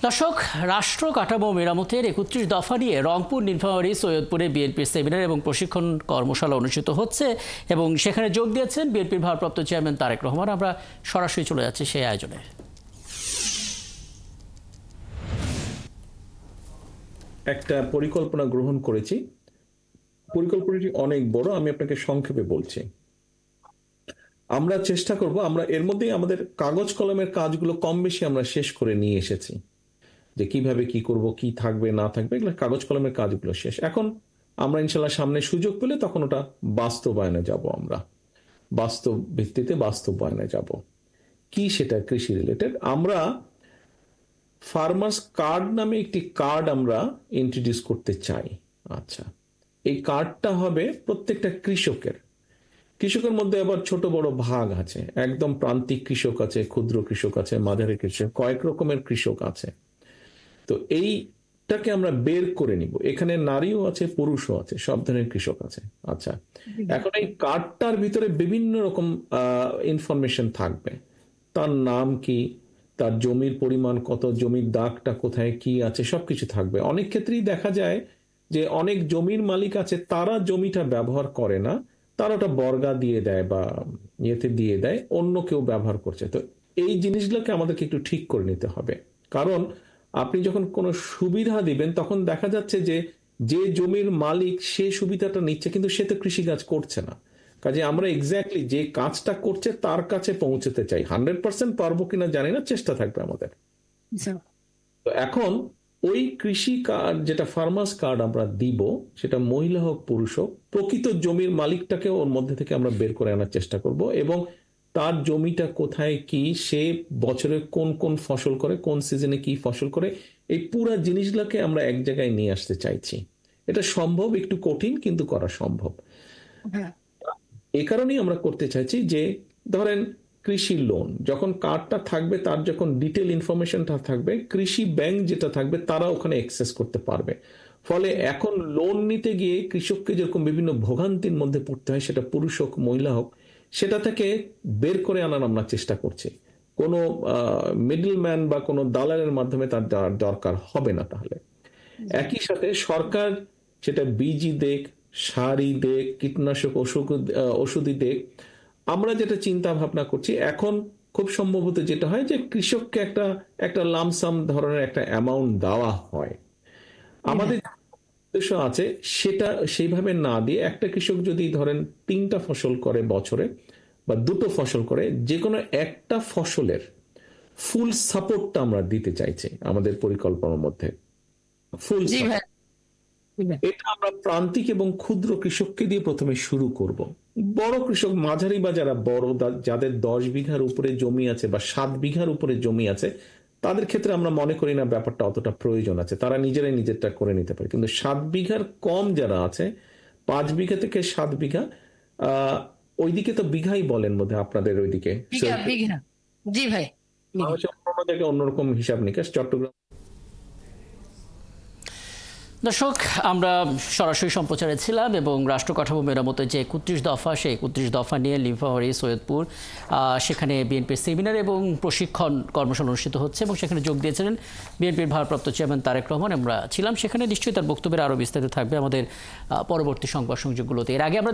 দর্শক, রাষ্ট্র কাঠামো মেরামতের ৩১ দফা নিয়ে রংপুর, নীলফামারী, সৈয়দপুরে বিএনপির সেমিনার এবং প্রশিক্ষণ কর্মশালা অনুষ্ঠিত হচ্ছে এবং সেখানে যোগ দিয়েছেন বিএনপির ভারপ্রাপ্ত চেয়ারম্যান তারেক রহমান। আমরা সরাসরি চলে যাচ্ছি সেই আয়োজনে। একটা পরিকল্পনা গ্রহণ করেছি। পরিকল্পনাটি অনেক বড়, আমি আপনাকে সংক্ষেপে বলছি। আমরা চেষ্টা করব, আমরা এর মধ্যেই আমাদের কাগজ কলমের কাজগুলো কম বেশি আমরা শেষ করে নিয়ে এসেছি, যে কিভাবে কি করব, কি থাকবে না থাকবে, এগুলো কাগজ কলমের কাজগুলো শেষ। এখন আমরা ইনশাল্লাহ সামনে সুযোগ পেলে তখন ওটা বাস্তবায়নে যাব, আমরা বাস্তব ভিত্তিতে বাস্তবায়নে যাব। কি সেটা কৃষি রিলেটেড। আমরা ফার্মার্স কার্ড নামে একটি কার্ড আমরা ইন্ট্রোডিউস করতে চাই। আচ্ছা, এই কার্ডটা হবে প্রত্যেকটা কৃষকের। কৃষকের মধ্যে আবার ছোট বড় ভাগ আছে, একদম প্রান্তিক কৃষক আছে, ক্ষুদ্র কৃষক আছে, মাঝারি কৃষক, কয়েক রকমের কৃষক আছে। তো এইটাকে আমরা বের করে নিব। এখানে নারীও আছে, পুরুষও আছে, সব ধরনের কৃষক আছে। আচ্ছা, এখন এই কার্ডটার ভিতরে বিভিন্ন রকম ইনফরমেশন থাকবে। তার নাম কি, তার জমির পরিমাণ কত, জমির দাগটা কোথায়, কি আছে, সবকিছু থাকবে। অনেক ক্ষেত্রেই দেখা যায় যে অনেক জমির মালিক আছে, তারা জমিটা ব্যবহার করে না, তারা ওটা বর্গা দিয়ে দেয় বা ইয়েতে দিয়ে দেয়, অন্য কেউ ব্যবহার করছে। তো এই জিনিসগুলোকে আমাদেরকে একটু ঠিক করে নিতে হবে। কারণ আপনি যখন কোনো সুবিধা দিবেন তখন দেখা যাচ্ছে যে যে জমির মালিক সে সুবিধাটা নিচ্ছে, কিন্তু সে তো কৃষিকাজ করছে না। কাজে আমরা এক্স্যাক্টলি যে কাজটা করছে তার কাছে পৌঁছতে চাই। 100% পারবো কিনা জানি না, চেষ্টা থাকবে আমাদের। তো এখন ওই কৃষি কার্ড, যেটা ফার্মার্স কার্ড আমরা দিব, সেটা মহিলা হোক পুরুষ হোক, প্রকৃত জমির মালিকটাকে ওর মধ্যে থেকে আমরা বের করে আনার চেষ্টা করব, এবং তার জমিটা কোথায়, কি, সে বছরে কোন কোন ফসল করে, কোন সিজনে কি ফসল করে, এই পুরো জিনিসগুলোকে আমরা এক জায়গায় নিয়ে আসতে চাইছি। এটা সম্ভব, একটু কঠিন, কিন্তু করা সম্ভব। এই কারণেই আমরা করতে চাইছি যে ধরেন কৃষি লোন যখন কার্ডটা থাকবে, তার যখন ডিটেল ইনফরমেশনটা থাকবে, কৃষি ব্যাংক যেটা থাকবে তারা ওখানে অ্যাক্সেস করতে পারবে। ফলে এখন লোন নিতে গিয়ে কৃষককে যেরকম বিভিন্ন ভোগান্তির মধ্যে পড়তে হয়, সেটা পুরুষ হোক মহিলা হোক, সেটা থেকে বের করে আনার আমরা চেষ্টা করছি। কোনো মিডলম্যান বা কোনো দালালের মাধ্যমে তার দরকার হবে না। তাহলে একই সাথে সরকার সেটা বীজই দেখ, সারই দেখ, কীটনাশক ওষুধই দেখ, আমরা যেটা চিন্তা ভাবনা করছি এখন, খুব সম্ভবত যেটা হয় যে কৃষককে একটা একটা লামসাম ধরনের একটা অ্যামাউন্ট দেওয়া হয়। আমাদের উদ্দেশ্য আছে সেটা সেইভাবে না দিয়ে, একটা কৃষক যদি ধরেন 3টা ফসল করে বছরে, বা 2টো ফসল করে, যে কোনো একটা ফসলের ফুল সাপোর্টটা আমরা দিতে চাইছি আমাদের পরিকল্পনার মধ্যে। ফুল সাপোর্ট এটা আমরা প্রান্তিক এবং ক্ষুদ্র কৃষককে দিয়ে প্রথমে শুরু করব। বড় কৃষক, মাঝারি বা যারা বড়, যাদের 10 বিঘার উপরে জমি আছে বা 7 বিঘার উপরে জমি আছে, তাদের ক্ষেত্রে আমরা মনে করি না ব্যাপারটা অতটা প্রয়োজন আছে, তারা নিজেরাই নিজেরটা করে নিতে পারে। কিন্তু 7 বিঘার কম যারা আছে, 5 বিঘা থেকে 7 বিঘা, ওইদিকে তো বিঘাই বলেন বোধহয় আপনাদের ওইদিকে, জি ভাই, অন্য জায়গায় অন্যরকম হিসাব নিকাশ। চট্টগ্রাম। দর্শক, আমরা সরাসরি সম্প্রচারে ছিলাম এবং রাষ্ট্র কাঠামো মেরামতের যে 31 দফা, সেই 31 দফা নিয়ে নীলফামারী, সৈয়দপুর, সেখানে বিএনপির সেমিনার এবং প্রশিক্ষণ কর্মশালা অনুষ্ঠিত হচ্ছে এবং সেখানে যোগ দিয়েছিলেন বিএনপির ভারপ্রাপ্ত চেয়ারম্যান তারেক রহমান। আমরা ছিলাম সেখানে। নিশ্চয়ই তার বক্তব্যের আরও বিস্তারিত থাকবে আমাদের পরবর্তী সংবাদ সংযোগগুলোতে। এর আগে আমরা